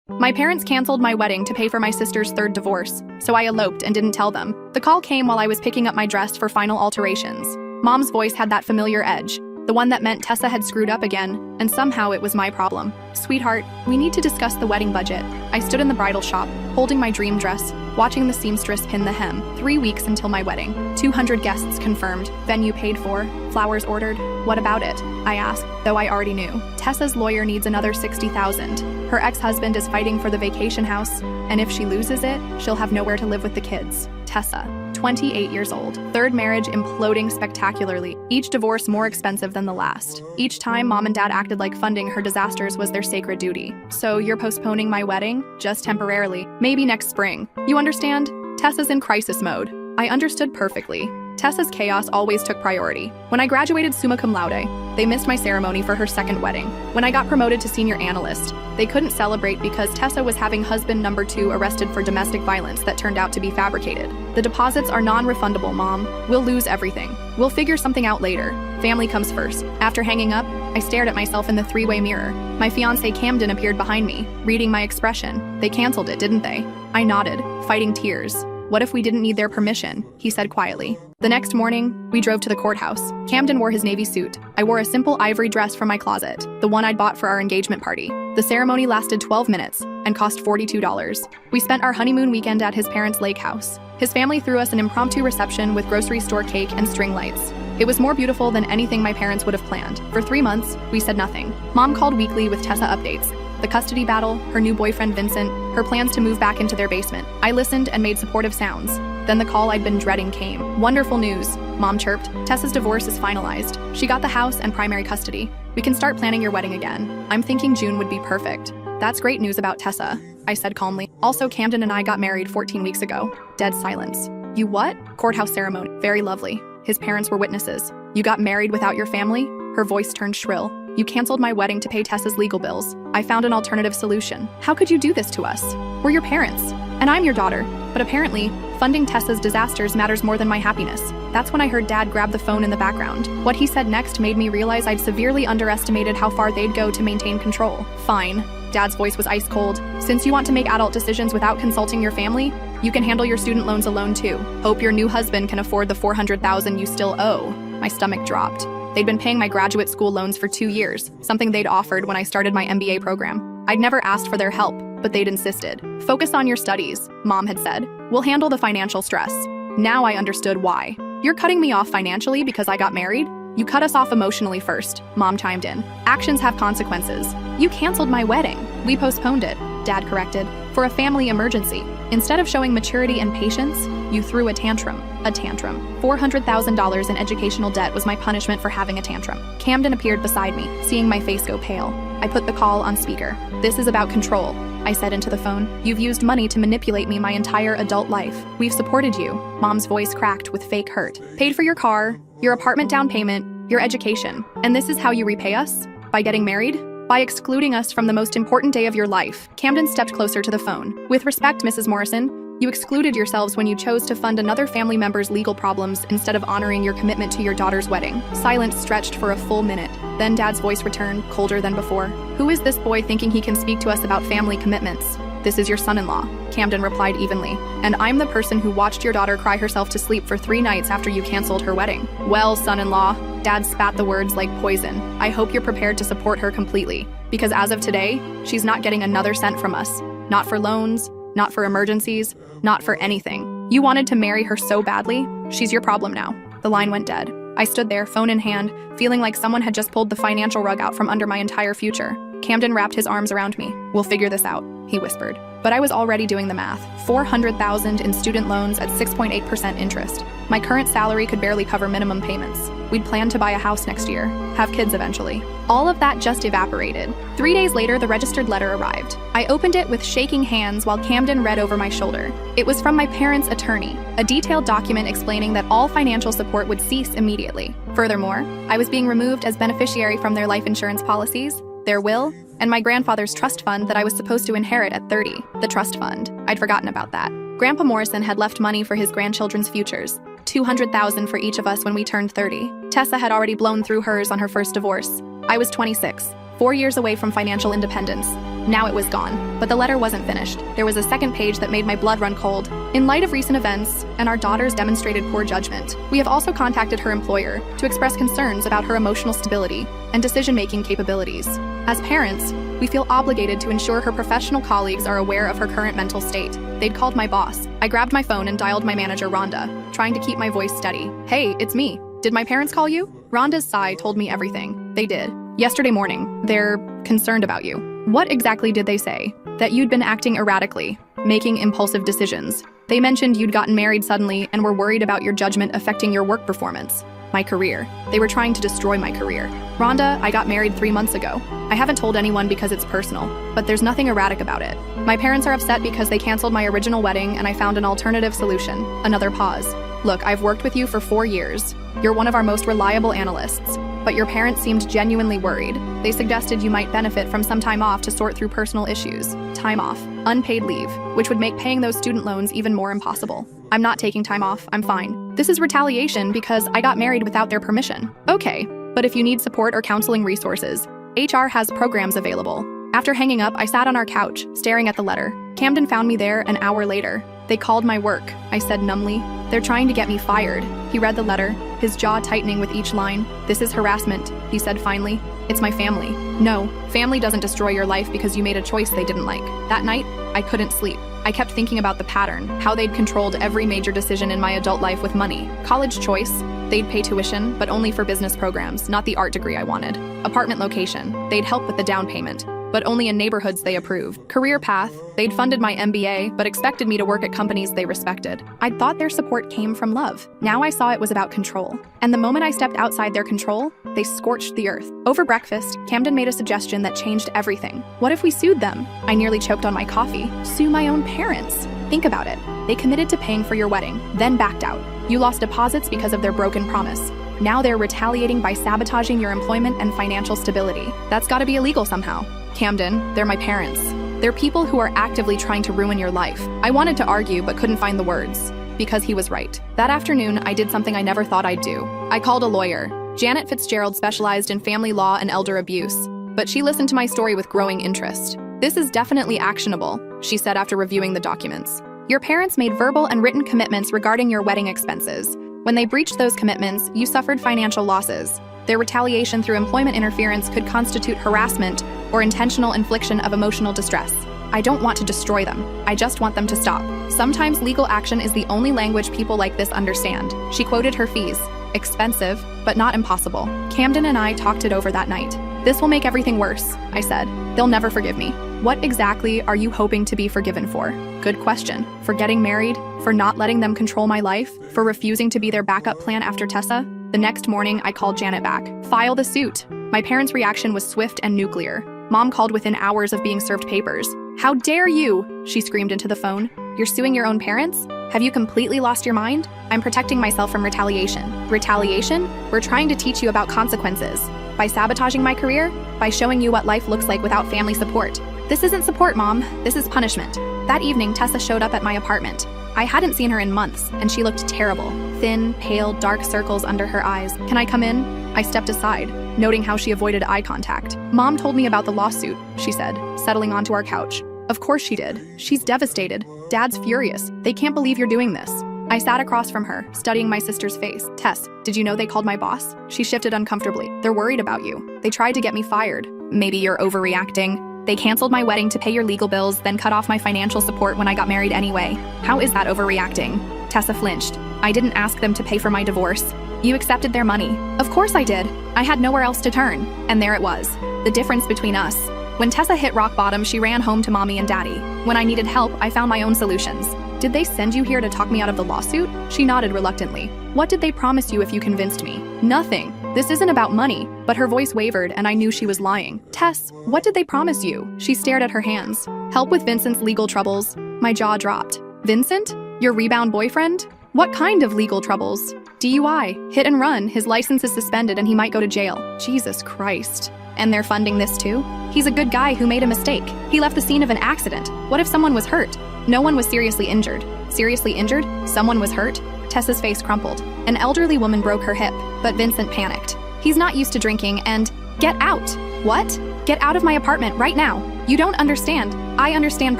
My parents canceled my wedding to pay for my sister's third divorce, so I eloped and didn't tell them. The call came while I was picking up my dress for final alterations. Mom's voice had that familiar edge, the one that meant Tessa had screwed up again, and somehow it was my problem. Sweetheart, we need to discuss the wedding budget. I stood in the bridal shop, holding my dream dress, watching the seamstress pin the hem. 3 weeks until my wedding. 200 guests confirmed, venue paid for, flowers ordered. What about it? I asked, though I already knew. Tessa's lawyer needs another $60,000. Her ex-husband is fighting for the vacation house, and if she loses it, she'll have nowhere to live with the kids. Tessa, 28 years old. Third marriage imploding spectacularly. Each divorce more expensive than the last. Each time, Mom and Dad acted like funding her disasters was their sacred duty. So you're postponing my wedding? Just temporarily. Maybe next spring. You understand? Tessa's in crisis mode. I understood perfectly. Tessa's chaos always took priority. When I graduated summa cum laude, they missed my ceremony for her second wedding. When I got promoted to senior analyst, they couldn't celebrate because Tessa was having husband number 2 arrested for domestic violence that turned out to be fabricated. The deposits are non-refundable, Mom. We'll lose everything. We'll figure something out later. Family comes first. After hanging up, I stared at myself in the three-way mirror. My fiancé Camden appeared behind me, reading my expression. They canceled it, didn't they? I nodded, fighting tears. What if we didn't need their permission? He said quietly. The next morning, we drove to the courthouse. Camden wore his navy suit. I wore a simple ivory dress from my closet, the one I'd bought for our engagement party. The ceremony lasted 12 minutes and cost $42. We spent our honeymoon weekend at his parents' lake house. His family threw us an impromptu reception with grocery store cake and string lights. It was more beautiful than anything my parents would have planned. For 3 months, we said nothing. Mom called weekly with Tessa updates. The custody battle, her new boyfriend Vincent, her plans to move back into their basement. I listened and made supportive sounds. Then the call I'd been dreading came. Wonderful news, Mom chirped. Tessa's divorce is finalized. She got the house and primary custody. We can start planning your wedding again. I'm thinking June would be perfect. That's great news about Tessa, I said calmly. Also, Camden and I got married 14 weeks ago. Dead silence. You what? Courthouse ceremony. Very lovely. His parents were witnesses. You got married without your family? Her voice turned shrill. You canceled my wedding to pay Tessa's legal bills. I found an alternative solution. How could you do this to us? We're your parents, and I'm your daughter. But apparently, funding Tessa's disasters matters more than my happiness. That's when I heard Dad grab the phone in the background. What he said next made me realize I'd severely underestimated how far they'd go to maintain control. Fine. Dad's voice was ice cold. Since you want to make adult decisions without consulting your family, you can handle your student loans alone too. Hope your new husband can afford the $400,000 you still owe. My stomach dropped. They'd been paying my graduate school loans for 2 years, something they'd offered when I started my MBA program. I'd never asked for their help, but they'd insisted. Focus on your studies, Mom had said. We'll handle the financial stress. Now I understood why. You're cutting me off financially because I got married? You cut us off emotionally first, Mom chimed in. Actions have consequences. You canceled my wedding. We postponed it, Dad corrected, for a family emergency. Instead of showing maturity and patience, you threw a tantrum. A tantrum. $400,000 in educational debt was my punishment for having a tantrum. Camden appeared beside me, seeing my face go pale. I put the call on speaker. This is about control, I said into the phone. You've used money to manipulate me my entire adult life. We've supported you. Mom's voice cracked with fake hurt. Paid for your car, your apartment down payment, your education. And this is how you repay us? By getting married? By excluding us from the most important day of your life. Camden stepped closer to the phone. With respect, Mrs. Morrison, you excluded yourselves when you chose to fund another family member's legal problems instead of honoring your commitment to your daughter's wedding. Silence stretched for a full minute. Then Dad's voice returned, colder than before. Who is this boy thinking he can speak to us about family commitments? This is your son-in-law, Camden replied evenly. And I'm the person who watched your daughter cry herself to sleep for 3 nights after you canceled her wedding. Well, son-in-law, Dad spat the words like poison. I hope you're prepared to support her completely. Because as of today, she's not getting another cent from us. Not for loans, not for emergencies, not for anything. You wanted to marry her so badly, she's your problem now. The line went dead. I stood there, phone in hand, feeling like someone had just pulled the financial rug out from under my entire future. Camden wrapped his arms around me. We'll figure this out, he whispered. But I was already doing the math. $400,000 in student loans at 6.8% interest. My current salary could barely cover minimum payments. We'd planned to buy a house next year, have kids eventually. All of that just evaporated. 3 days later, the registered letter arrived. I opened it with shaking hands while Camden read over my shoulder. It was from my parents' attorney, a detailed document explaining that all financial support would cease immediately. Furthermore, I was being removed as beneficiary from their life insurance policies, their will, and my grandfather's trust fund that I was supposed to inherit at 30. The trust fund. I'd forgotten about that. Grandpa Morrison had left money for his grandchildren's futures. $200,000 for each of us when we turned 30. Tessa had already blown through hers on her first divorce. I was 26. 4 years away from financial independence. Now it was gone, but the letter wasn't finished. There was a second page that made my blood run cold. In light of recent events and our daughter's demonstrated poor judgment, we have also contacted her employer to express concerns about her emotional stability and decision-making capabilities. As parents, we feel obligated to ensure her professional colleagues are aware of her current mental state. They'd called my boss. I grabbed my phone and dialed my manager, Rhonda, trying to keep my voice steady. Hey, it's me. Did my parents call you? Rhonda's sigh told me everything. They did. Yesterday morning, they're concerned about you. What exactly did they say? That you'd been acting erratically, making impulsive decisions. They mentioned you'd gotten married suddenly and were worried about your judgment affecting your work performance. My career. They were trying to destroy my career. Rhonda, I got married 3 months ago. I haven't told anyone because it's personal, but there's nothing erratic about it. My parents are upset because they canceled my original wedding and I found an alternative solution. Another pause. Look, I've worked with you for 4 years. You're one of our most reliable analysts. But your parents seemed genuinely worried. They suggested you might benefit from some time off to sort through personal issues. Time off. Unpaid leave, which would make paying those student loans even more impossible. I'm not taking time off. I'm fine. This is retaliation because I got married without their permission. Okay, but if you need support or counseling resources, HR has programs available. After hanging up, I sat on our couch, staring at the letter. Camden found me there an hour later. They called my work, I said numbly. They're trying to get me fired. He read the letter, his jaw tightening with each line. This is harassment, he said finally. It's my family. No, family doesn't destroy your life because you made a choice they didn't like. That night, I couldn't sleep. I kept thinking about the pattern, how they'd controlled every major decision in my adult life with money. College choice, they'd pay tuition, but only for business programs, not the art degree I wanted. Apartment location, they'd help with the down payment, but only in neighborhoods they approved. Career path, they'd funded my MBA, but expected me to work at companies they respected. I'd thought their support came from love. Now I saw it was about control. And the moment I stepped outside their control, they scorched the earth. Over breakfast, Camden made a suggestion that changed everything. What if we sued them? I nearly choked on my coffee. Sue my own parents. Think about it. They committed to paying for your wedding, then backed out. You lost deposits because of their broken promise. Now they're retaliating by sabotaging your employment and financial stability. That's gotta be illegal somehow. Camden, they're my parents. They're people who are actively trying to ruin your life. I wanted to argue but couldn't find the words, because he was right. That afternoon, I did something I never thought I'd do. I called a lawyer. Janet Fitzgerald specialized in family law and elder abuse, but she listened to my story with growing interest. This is definitely actionable, she said after reviewing the documents. Your parents made verbal and written commitments regarding your wedding expenses. When they breached those commitments, you suffered financial losses. Their retaliation through employment interference could constitute harassment or intentional infliction of emotional distress. I don't want to destroy them. I just want them to stop. Sometimes legal action is the only language people like this understand. She quoted her fees. Expensive, but not impossible. Camden and I talked it over that night. This will make everything worse, I said. They'll never forgive me. What exactly are you hoping to be forgiven for? Good question. For getting married? For not letting them control my life? For refusing to be their backup plan after Tessa? The next morning, I called Janet back. File the suit. My parents' reaction was swift and nuclear. Mom called within hours of being served papers. How dare you? She screamed into the phone. You're suing your own parents? Have you completely lost your mind? I'm protecting myself from retaliation. Retaliation? We're trying to teach you about consequences. By sabotaging my career? By showing you what life looks like without family support. This isn't support, Mom. This is punishment. That evening, Tessa showed up at my apartment. I hadn't seen her in months, and she looked terrible. Thin, pale, dark circles under her eyes. Can I come in? I stepped aside, noting how she avoided eye contact. Mom told me about the lawsuit, she said, settling onto our couch. Of course she did. She's devastated. Dad's furious. They can't believe you're doing this. I sat across from her, studying my sister's face. Tess, did you know they called my boss? She shifted uncomfortably. They're worried about you. They tried to get me fired. Maybe you're overreacting. They canceled my wedding to pay your legal bills, then cut off my financial support when I got married anyway. How is that overreacting? Tessa flinched. I didn't ask them to pay for my divorce. You accepted their money. Of course I did. I had nowhere else to turn. And there it was. The difference between us. When Tessa hit rock bottom, she ran home to Mommy and Daddy. When I needed help, I found my own solutions. Did they send you here to talk me out of the lawsuit? She nodded reluctantly. What did they promise you if you convinced me? Nothing. This isn't about money. But her voice wavered and I knew she was lying. Tess, what did they promise you? She stared at her hands. Help with Vincent's legal troubles. My jaw dropped. Vincent? Your rebound boyfriend? What kind of legal troubles? DUI, hit and run, his license is suspended and he might go to jail. Jesus Christ. And they're funding this too? He's a good guy who made a mistake. He left the scene of an accident. What if someone was hurt? No one was seriously injured. Seriously injured? Someone was hurt? Tessa's face crumpled. An elderly woman broke her hip, but Vincent panicked. He's not used to drinking and... Get out! What? Get out of my apartment right now. You don't understand. I understand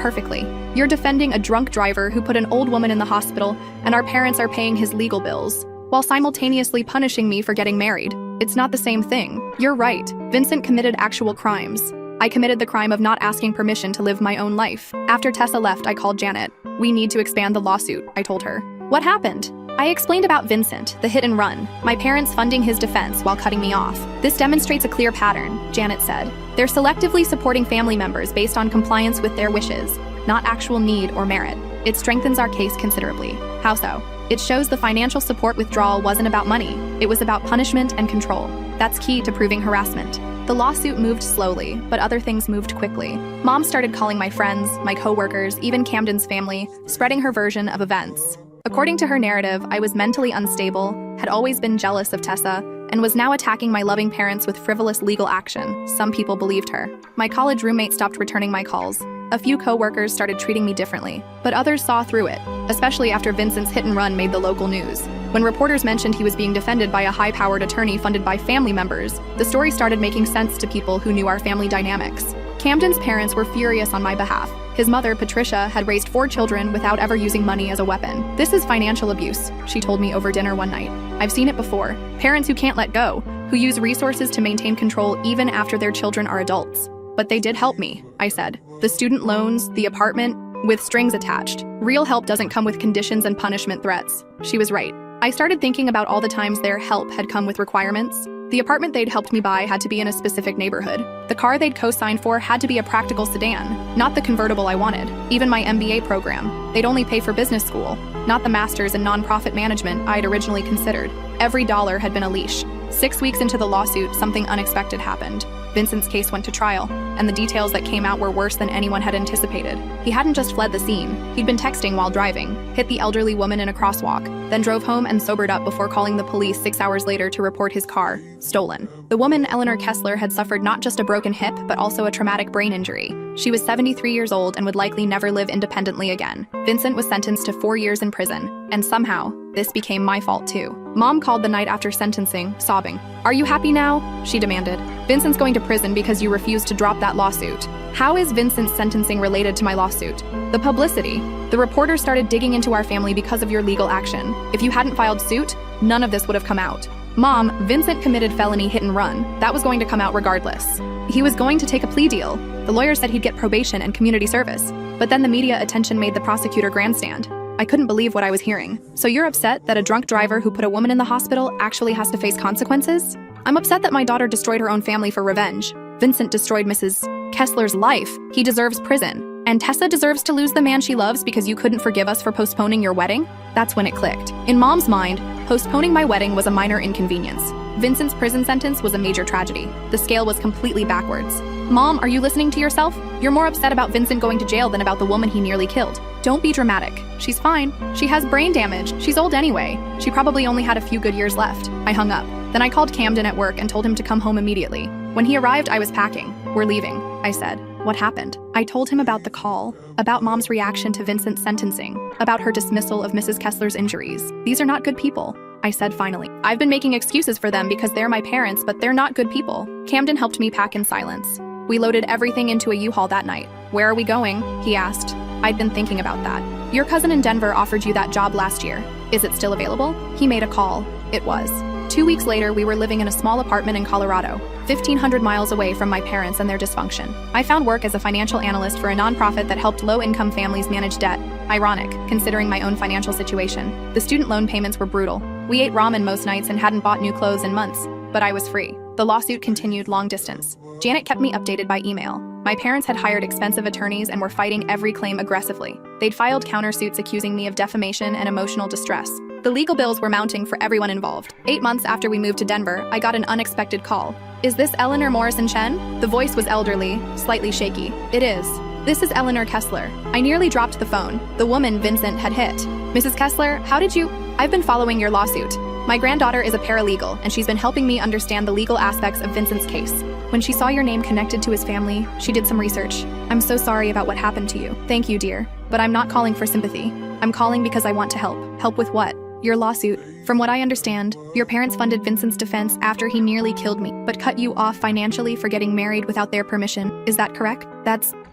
perfectly. You're defending a drunk driver who put an old woman in the hospital, and our parents are paying his legal bills, while simultaneously punishing me for getting married. It's not the same thing. You're right. Vincent committed actual crimes. I committed the crime of not asking permission to live my own life. After Tessa left, I called Janet. We need to expand the lawsuit, I told her. What happened? I explained about Vincent, the hit and run, my parents funding his defense while cutting me off. This demonstrates a clear pattern, Janet said. They're selectively supporting family members based on compliance with their wishes, not actual need or merit. It strengthens our case considerably. How so? It shows the financial support withdrawal wasn't about money. It was about punishment and control. That's key to proving harassment. The lawsuit moved slowly, but other things moved quickly. Mom started calling my friends, my coworkers, even Camden's family, spreading her version of events. According to her narrative, I was mentally unstable, had always been jealous of Tessa, and was now attacking my loving parents with frivolous legal action. Some people believed her. My college roommate stopped returning my calls. A few coworkers started treating me differently, but others saw through it, especially after Vincent's hit and run made the local news. When reporters mentioned he was being defended by a high-powered attorney funded by family members, the story started making sense to people who knew our family dynamics. Camden's parents were furious on my behalf. His mother, Patricia, had raised 4 children without ever using money as a weapon. This is financial abuse, she told me over dinner one night. I've seen it before. Parents who can't let go, who use resources to maintain control even after their children are adults. But they did help me, I said. The student loans, the apartment, with strings attached. Real help doesn't come with conditions and punishment threats. She was right. I started thinking about all the times their help had come with requirements. The apartment they'd helped me buy had to be in a specific neighborhood. The car they'd co-signed for had to be a practical sedan, not the convertible I wanted. Even my MBA program, they'd only pay for business school, not the master's in nonprofit management I'd originally considered. Every dollar had been a leash. 6 weeks into the lawsuit, something unexpected happened. Vincent's case went to trial, and the details that came out were worse than anyone had anticipated. He hadn't just fled the scene. He'd been texting while driving, hit the elderly woman in a crosswalk, then drove home and sobered up before calling the police 6 hours later to report his car stolen. The woman, Eleanor Kessler, had suffered not just a broken hip, but also a traumatic brain injury. She was 73 years old and would likely never live independently again. Vincent was sentenced to 4 years in prison, and somehow, this became my fault too. Mom called the night after sentencing, sobbing. "Are you happy now?" she demanded. "Vincent's going to prison because you refused to drop that lawsuit." How is Vincent's sentencing related to my lawsuit? The publicity. The reporters started digging into our family because of your legal action. If you hadn't filed suit, none of this would have come out. Mom, Vincent committed felony hit and run. That was going to come out regardless. He was going to take a plea deal. The lawyer said he'd get probation and community service. But then the media attention made the prosecutor grandstand. I couldn't believe what I was hearing. So you're upset that a drunk driver who put a woman in the hospital actually has to face consequences? I'm upset that my daughter destroyed her own family for revenge. Vincent destroyed Mrs. Kessler's life. He deserves prison. And Tessa deserves to lose the man she loves because you couldn't forgive us for postponing your wedding? That's when it clicked. In Mom's mind, postponing my wedding was a minor inconvenience. Vincent's prison sentence was a major tragedy. The scale was completely backwards. Mom, are you listening to yourself? You're more upset about Vincent going to jail than about the woman he nearly killed. Don't be dramatic. She's fine. She has brain damage. She's old anyway. She probably only had a few good years left. I hung up. Then I called Camden at work and told him to come home immediately. When he arrived, I was packing. "We're leaving," I said. "What happened?" I told him about the call, about Mom's reaction to Vincent's sentencing, about her dismissal of Mrs. Kessler's injuries. "These are not good people," I said finally. "I've been making excuses for them because they're my parents, but they're not good people." Camden helped me pack in silence. We loaded everything into a U-Haul that night. "Where are we going?" he asked. I'd been thinking about that. "Your cousin in Denver offered you that job last year. Is it still available?" He made a call. It was. 2 weeks later, we were living in a small apartment in Colorado, 1,500 miles away from my parents and their dysfunction. I found work as a financial analyst for a nonprofit that helped low-income families manage debt. Ironic, considering my own financial situation. The student loan payments were brutal. We ate ramen most nights and hadn't bought new clothes in months, but I was free. The lawsuit continued long distance. Janet kept me updated by email. My parents had hired expensive attorneys and were fighting every claim aggressively. They'd filed countersuits accusing me of defamation and emotional distress. The legal bills were mounting for everyone involved. 8 months after we moved to Denver, I got an unexpected call. "Is this Eleanor Morrison Chen?" The voice was elderly, slightly shaky. "It is. This is Eleanor Kessler." I nearly dropped the phone. The woman Vincent had hit. "Mrs. Kessler, how did you—" "I've been following your lawsuit. My granddaughter is a paralegal, and she's been helping me understand the legal aspects of Vincent's case. When she saw your name connected to his family, she did some research. I'm so sorry about what happened to you." "Thank you, dear. But I'm not calling for sympathy. I'm calling because I want to help." "Help with what?" Your lawsuit. From what I understand, your parents funded Vincent's defense after he nearly killed me, but cut you off financially for getting married without their permission. Is that correct?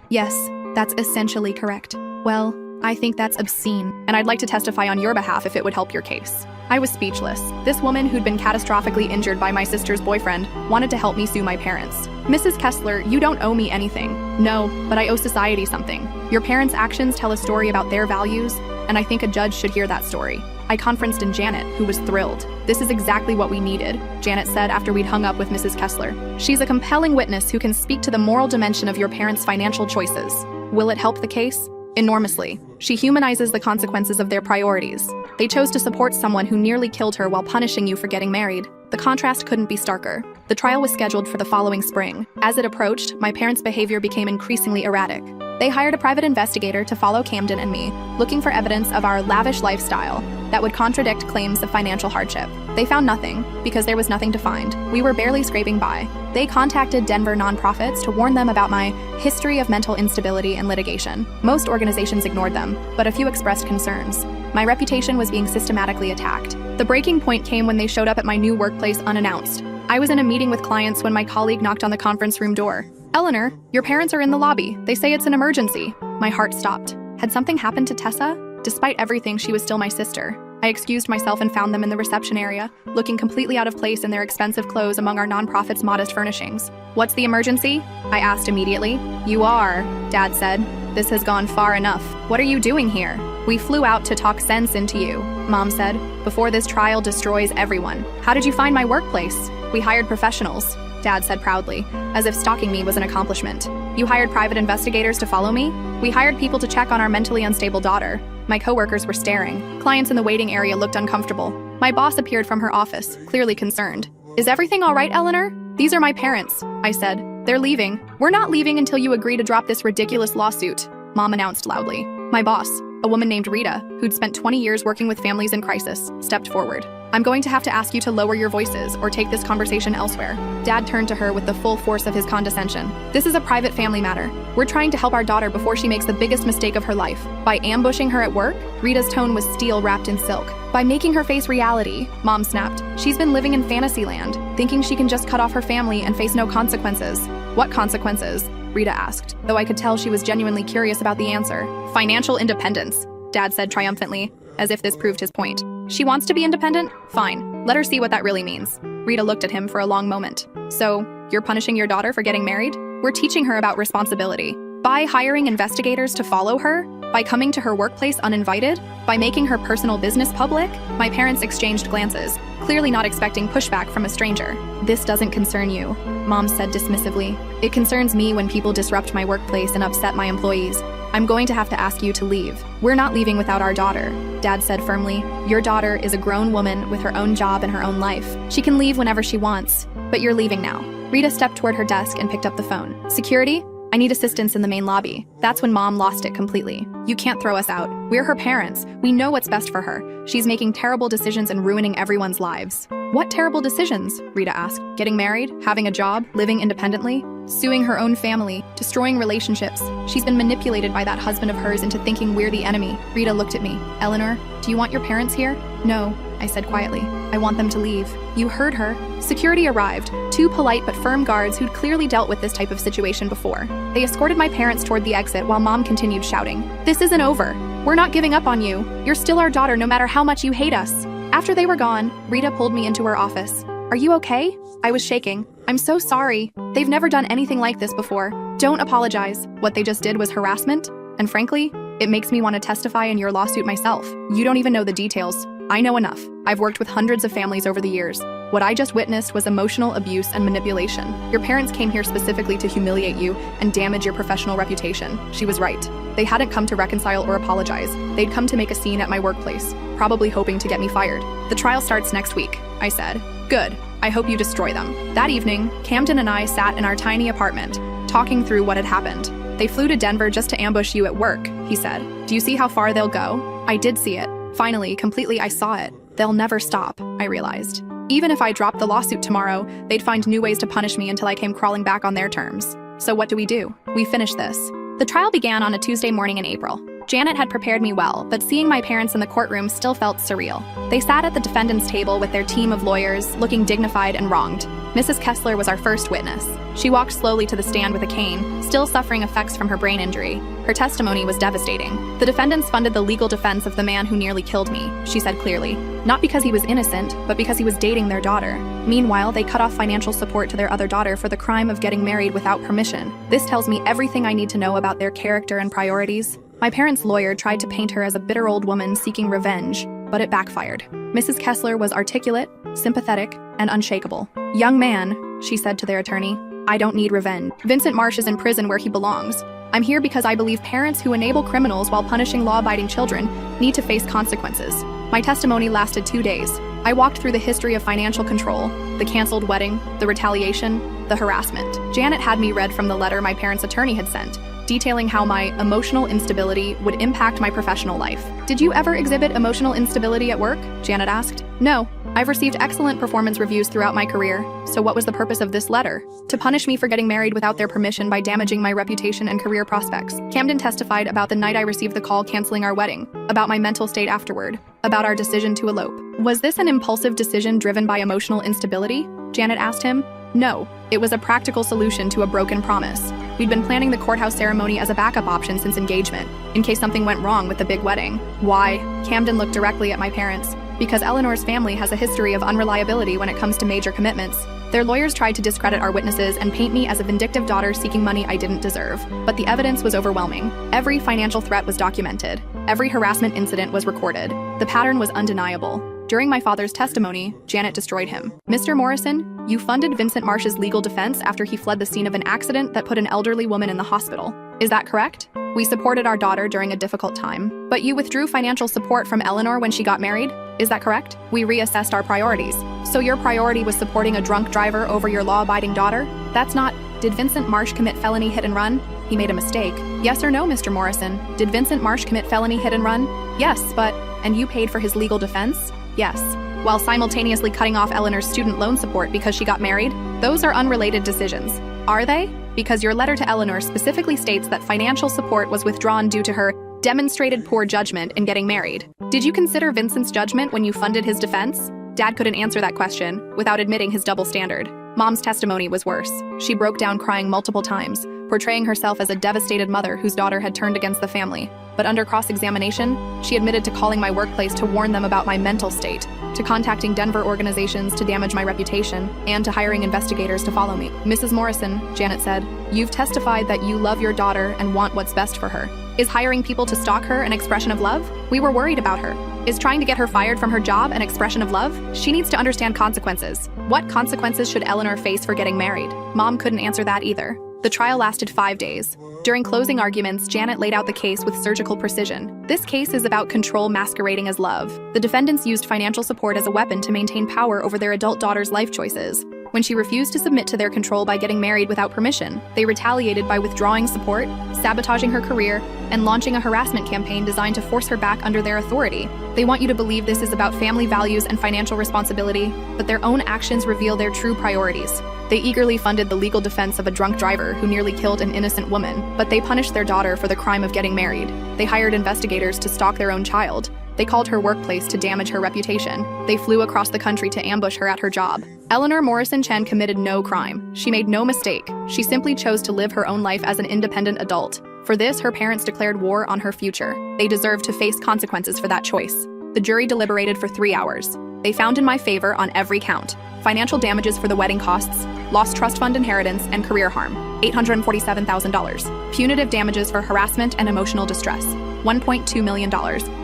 Yes, that's essentially correct. Well, I think that's obscene, and I'd like to testify on your behalf if it would help your case. I was speechless. This woman who'd been catastrophically injured by my sister's boyfriend wanted to help me sue my parents. Mrs. Kessler, you don't owe me anything. No, but I owe society something. Your parents' actions tell a story about their values, and I think a judge should hear that story. I conferenced in Janet, who was thrilled. This is exactly what we needed, Janet said after we'd hung up with Mrs. Kessler. She's a compelling witness who can speak to the moral dimension of your parents' financial choices. Will it help the case? Enormously. She humanizes the consequences of their priorities. They chose to support someone who nearly killed her while punishing you for getting married. The contrast couldn't be starker. The trial was scheduled for the following spring. As it approached, my parents' behavior became increasingly erratic. They hired a private investigator to follow Camden and me, looking for evidence of our lavish lifestyle that would contradict claims of financial hardship. They found nothing, because there was nothing to find. We were barely scraping by. They contacted Denver nonprofits to warn them about my history of mental instability and litigation. Most organizations ignored them, but a few expressed concerns. My reputation was being systematically attacked. The breaking point came when they showed up at my new workplace unannounced. I was in a meeting with clients when my colleague knocked on the conference room door. "Eleanor, your parents are in the lobby. They say it's an emergency." My heart stopped. Had something happened to Tessa? Despite everything, she was still my sister. I excused myself and found them in the reception area, looking completely out of place in their expensive clothes among our nonprofit's modest furnishings. "What's the emergency?" I asked immediately. "You are," Dad said. "This has gone far enough. What are you doing here?" "We flew out to talk sense into you," Mom said, "before this trial destroys everyone." "How did you find my workplace?" "We hired professionals," Dad said proudly, as if stalking me was an accomplishment. "You hired private investigators to follow me?" "We hired people to check on our mentally unstable daughter." My coworkers were staring. Clients in the waiting area looked uncomfortable. My boss appeared from her office, clearly concerned. "Is everything all right, Eleanor?" "These are my parents," I said. "They're leaving." "We're not leaving until you agree to drop this ridiculous lawsuit," Mom announced loudly. My boss, a woman named Rita, who'd spent 20 years working with families in crisis, stepped forward. "I'm going to have to ask you to lower your voices or take this conversation elsewhere." Dad turned to her with the full force of his condescension. "This is a private family matter. We're trying to help our daughter before she makes the biggest mistake of her life." "By ambushing her at work?" Rita's tone was steel wrapped in silk. "By making her face reality," Mom snapped. "She's been living in fantasy land, thinking she can just cut off her family and face no consequences." "What consequences?" Rita asked, though I could tell she was genuinely curious about the answer. "Financial independence," Dad said triumphantly, as if this proved his point. "She wants to be independent? Fine. Let her see what that really means." Rita looked at him for a long moment. "So, you're punishing your daughter for getting married?" "We're teaching her about responsibility. By hiring investigators to follow her? By coming to her workplace uninvited? By making her personal business public?" My parents exchanged glances, clearly not expecting pushback from a stranger. "This doesn't concern you," Mom said dismissively. "It concerns me when people disrupt my workplace and upset my employees. I'm going to have to ask you to leave." "We're not leaving without our daughter," Dad said firmly. "Your daughter is a grown woman with her own job and her own life. She can leave whenever she wants, but you're leaving now." Rita stepped toward her desk and picked up the phone. "Security? I need assistance in the main lobby." That's when Mom lost it completely. "You can't throw us out. We're her parents. We know what's best for her. She's making terrible decisions and ruining everyone's lives." "What terrible decisions?" Rita asked. "Getting married, having a job, living independently, suing her own family, destroying relationships. She's been manipulated by that husband of hers into thinking we're the enemy." Rita looked at me. "Eleanor, do you want your parents here?" "No," I said quietly. "I want them to leave." "You heard her." Security arrived, two polite but firm guards who'd clearly dealt with this type of situation before. They escorted my parents toward the exit while Mom continued shouting, "This isn't over. We're not giving up on you. You're still our daughter no matter how much you hate us." After they were gone, Rita pulled me into her office. "Are you okay?" I was shaking. "I'm so sorry. They've never done anything like this before." "Don't apologize. What they just did was harassment. And frankly, it makes me want to testify in your lawsuit myself. You don't even know the details. I know enough. I've worked with hundreds of families over the years. What I just witnessed was emotional abuse and manipulation. Your parents came here specifically to humiliate you and damage your professional reputation." She was right. They hadn't come to reconcile or apologize. They'd come to make a scene at my workplace, probably hoping to get me fired. "The trial starts next week," I said. "Good. I hope you destroy them." That evening, Camden and I sat in our tiny apartment, talking through what had happened. "They flew to Denver just to ambush you at work," he said. "Do you see how far they'll go?" I did see it. Finally, completely, I saw it. They'll never stop, I realized. Even if I dropped the lawsuit tomorrow, they'd find new ways to punish me until I came crawling back on their terms. So what do? We finish this. The trial began on a Tuesday morning in April. Janet had prepared me well, but seeing my parents in the courtroom still felt surreal. They sat at the defendant's table with their team of lawyers, looking dignified and wronged. Mrs. Kessler was our first witness. She walked slowly to the stand with a cane, still suffering effects from her brain injury. Her testimony was devastating. The defendants funded the legal defense of the man who nearly killed me, she said clearly. Not because he was innocent, but because he was dating their daughter. Meanwhile, they cut off financial support to their other daughter for the crime of getting married without permission. This tells me everything I need to know about their character and priorities. My parents' lawyer tried to paint her as a bitter old woman seeking revenge, but it backfired. Mrs. Kessler was articulate, sympathetic, and unshakable. "Young man," she said to their attorney, "I don't need revenge. Vincent Marsh is in prison where he belongs. I'm here because I believe parents who enable criminals while punishing law-abiding children need to face consequences." My testimony lasted 2 days. I walked through the history of financial control, the canceled wedding, the retaliation, the harassment. Janet had me read from the letter my parents' attorney had sent, detailing how my emotional instability would impact my professional life. "Did you ever exhibit emotional instability at work?" Janet asked. "No. I've received excellent performance reviews throughout my career. So what was the purpose of this letter? To punish me for getting married without their permission by damaging my reputation and career prospects." Camden testified about the night I received the call canceling our wedding, about my mental state afterward, about our decision to elope. "Was this an impulsive decision driven by emotional instability?" Janet asked him. "No. It was a practical solution to a broken promise. We'd been planning the courthouse ceremony as a backup option since engagement, in case something went wrong with the big wedding." "Why?" Camden looked directly at my parents. "Because Eleanor's family has a history of unreliability when it comes to major commitments. Their lawyers tried to discredit our witnesses and paint me as a vindictive daughter seeking money I didn't deserve. But the evidence was overwhelming. Every financial threat was documented. Every harassment incident was recorded. The pattern was undeniable. During my father's testimony, Janet destroyed him. "Mr. Morrison, you funded Vincent Marsh's legal defense after he fled the scene of an accident that put an elderly woman in the hospital. Is that correct? We supported our daughter during a difficult time. But you withdrew financial support from Eleanor when she got married? Is that correct? We reassessed our priorities. So your priority was supporting a drunk driver over your law-abiding daughter? That's not... Did Vincent Marsh commit felony hit and run? He made a mistake. Yes or no, Mr. Morrison? Did Vincent Marsh commit felony hit and run? Yes, but... And you paid for his legal defense? Yes. While simultaneously cutting off Eleanor's student loan support because she got married? Those are unrelated decisions. Are they? Because your letter to Eleanor specifically states that financial support was withdrawn due to her demonstrated poor judgment in getting married. Did you consider Vincent's judgment when you funded his defense? Dad couldn't answer that question without admitting his double standard. Mom's testimony was worse. She broke down crying multiple times, portraying herself as a devastated mother whose daughter had turned against the family. But under cross-examination, she admitted to calling my workplace to warn them about my mental state, to contacting Denver organizations to damage my reputation, and to hiring investigators to follow me. "Mrs. Morrison," Janet said, "you've testified that you love your daughter and want what's best for her. Is hiring people to stalk her an expression of love? We were worried about her. Is trying to get her fired from her job an expression of love? She needs to understand consequences. What consequences should Eleanor face for getting married?" Mom couldn't answer that either. The trial lasted 5 days. During closing arguments, Janet laid out the case with surgical precision. This case is about control masquerading as love. The defendants used financial support as a weapon to maintain power over their adult daughter's life choices. When she refused to submit to their control by getting married without permission, they retaliated by withdrawing support, sabotaging her career, and launching a harassment campaign designed to force her back under their authority. They want you to believe this is about family values and financial responsibility, but their own actions reveal their true priorities. They eagerly funded the legal defense of a drunk driver who nearly killed an innocent woman, but they punished their daughter for the crime of getting married. They hired investigators to stalk their own child. They called her workplace to damage her reputation. They flew across the country to ambush her at her job. Eleanor Morrison Chen committed no crime. She made no mistake. She simply chose to live her own life as an independent adult. For this, her parents declared war on her future. They deserved to face consequences for that choice. The jury deliberated for 3 hours. They found in my favor on every count: financial damages for the wedding costs, lost trust fund inheritance, and career harm, $847,000. Punitive damages for harassment and emotional distress, $1.2 million.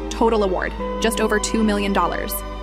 Total award, just over $2 million.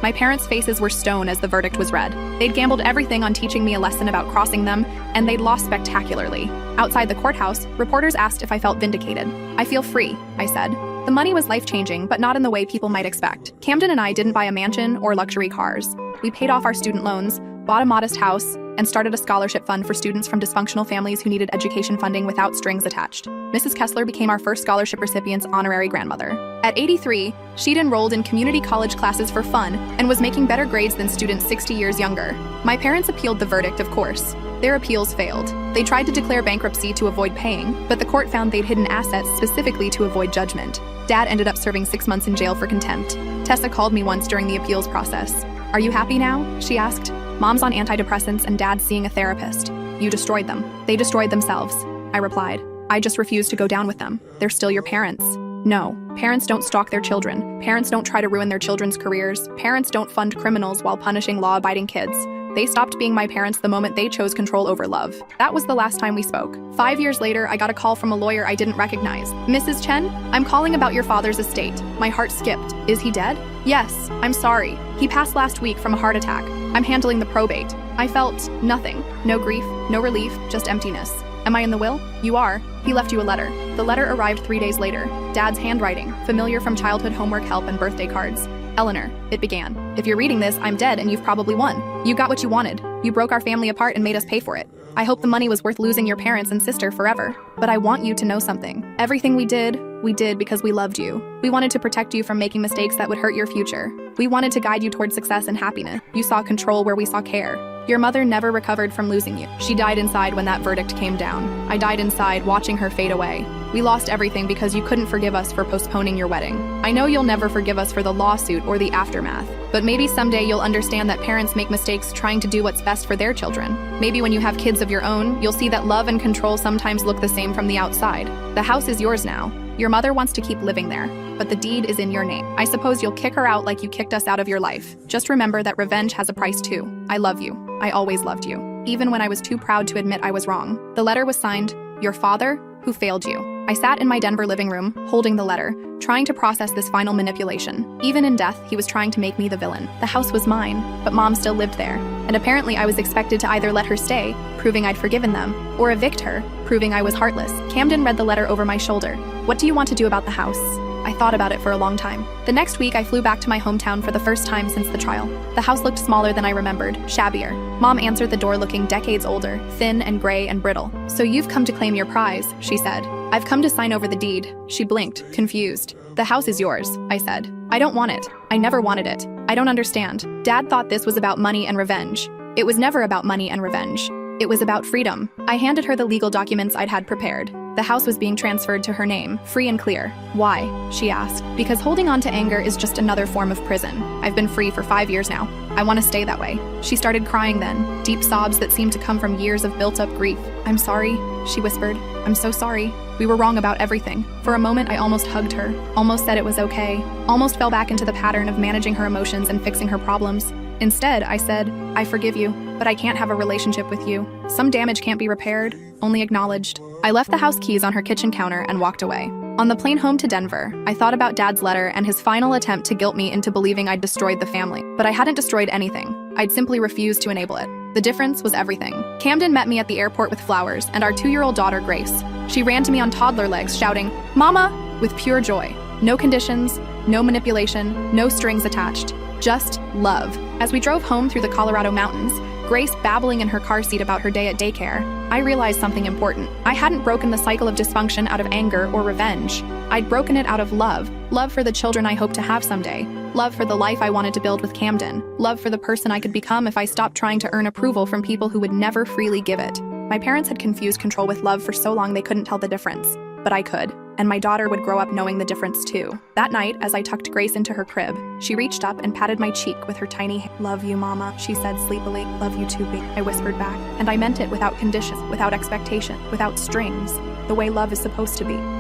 My parents' faces were stone as the verdict was read. They'd gambled everything on teaching me a lesson about crossing them, and they'd lost spectacularly. Outside the courthouse, reporters asked if I felt vindicated. "I feel free," I said. The money was life-changing, but not in the way people might expect. Camden and I didn't buy a mansion or luxury cars. We paid off our student loans, bought a modest house, and started a scholarship fund for students from dysfunctional families who needed education funding without strings attached. Mrs. Kessler became our first scholarship recipient's honorary grandmother. At 83, she'd enrolled in community college classes for fun and was making better grades than students 60 years younger. My parents appealed the verdict, of course. Their appeals failed. They tried to declare bankruptcy to avoid paying, but the court found they'd hidden assets specifically to avoid judgment. Dad ended up serving 6 months in jail for contempt. Tessa called me once during the appeals process. "Are you happy now?" she asked. "Mom's on antidepressants and Dad's seeing a therapist." "You destroyed them." "They destroyed themselves," I replied. "I just refuse to go down with them. They're still your parents." No, parents don't stalk their children. Parents don't try to ruin their children's careers. Parents don't fund criminals while punishing law-abiding kids. They stopped being my parents the moment they chose control over love. That was the last time we spoke. 5 years later, I got a call from a lawyer I didn't recognize. "Mrs. Chen, I'm calling about your father's estate." My heart skipped. "Is he dead?" "Yes, I'm sorry. He passed last week from a heart attack. I'm handling the probate." I felt nothing. No grief, no relief, just emptiness. "Am I in the will?" "You are. He left you a letter." The letter arrived 3 days later. Dad's handwriting, familiar from childhood homework help and birthday cards. "Eleanor," it began. "If you're reading this, I'm dead and you've probably won. You got what you wanted. You broke our family apart and made us pay for it. I hope the money was worth losing your parents and sister forever. But I want you to know something. Everything we did because we loved you. We wanted to protect you from making mistakes that would hurt your future. We wanted to guide you toward success and happiness. You saw control where we saw care. Your mother never recovered from losing you. She died inside when that verdict came down. I died inside watching her fade away. We lost everything because you couldn't forgive us for postponing your wedding. I know you'll never forgive us for the lawsuit or the aftermath, but maybe someday you'll understand that parents make mistakes trying to do what's best for their children. Maybe when you have kids of your own, you'll see that love and control sometimes look the same from the outside. The house is yours now. Your mother wants to keep living there, but the deed is in your name. I suppose you'll kick her out like you kicked us out of your life. Just remember that revenge has a price too. I love you. I always loved you, even when I was too proud to admit I was wrong." The letter was signed, "Your father, who failed you." I sat in my Denver living room, holding the letter, trying to process this final manipulation. Even in death, he was trying to make me the villain. The house was mine, but Mom still lived there. And apparently I was expected to either let her stay, proving I'd forgiven them, or evict her, proving I was heartless. Camden read the letter over my shoulder. "What do you want to do about the house?" I thought about it for a long time. The next week, I flew back to my hometown for the first time since the trial. The house looked smaller than I remembered, shabbier. Mom answered the door looking decades older, thin and gray and brittle. "So you've come to claim your prize," she said. "I've come to sign over the deed." She blinked, confused. "The house is yours," I said. "I don't want it. I never wanted it. I don't understand." Dad thought this was about money and revenge. It was never about money and revenge. It was about freedom. I handed her the legal documents I'd had prepared. The house was being transferred to her name, free and clear. "Why?" she asked. "Because holding on to anger is just another form of prison. I've been free for 5 years now. I want to stay that way." She started crying then, deep sobs that seemed to come from years of built-up grief. "I'm sorry," she whispered. "I'm so sorry. We were wrong about everything." For a moment, I almost hugged her, almost said it was okay, almost fell back into the pattern of managing her emotions and fixing her problems. Instead, I said, "I forgive you, but I can't have a relationship with you. Some damage can't be repaired, only acknowledged." I left the house keys on her kitchen counter and walked away. On the plane home to Denver, I thought about Dad's letter and his final attempt to guilt me into believing I'd destroyed the family. But I hadn't destroyed anything. I'd simply refused to enable it. The difference was everything. Camden met me at the airport with flowers and our 2-year-old daughter, Grace. She ran to me on toddler legs, shouting, "Mama!" with pure joy. No conditions, no manipulation, no strings attached. Just love. As we drove home through the Colorado mountains, Grace babbling in her car seat about her day at daycare, I realized something important. I hadn't broken the cycle of dysfunction out of anger or revenge. I'd broken it out of love. Love for the children I hope to have someday. Love for the life I wanted to build with Camden. Love for the person I could become if I stopped trying to earn approval from people who would never freely give it. My parents had confused control with love for so long they couldn't tell the difference. But I could. And my daughter would grow up knowing the difference too. That night, as I tucked Grace into her crib, she reached up and patted my cheek with her tiny hand. "Love you, Mama," she said sleepily. "Love you too, babe," I whispered back. And I meant it without conditions, without expectation, without strings, the way love is supposed to be.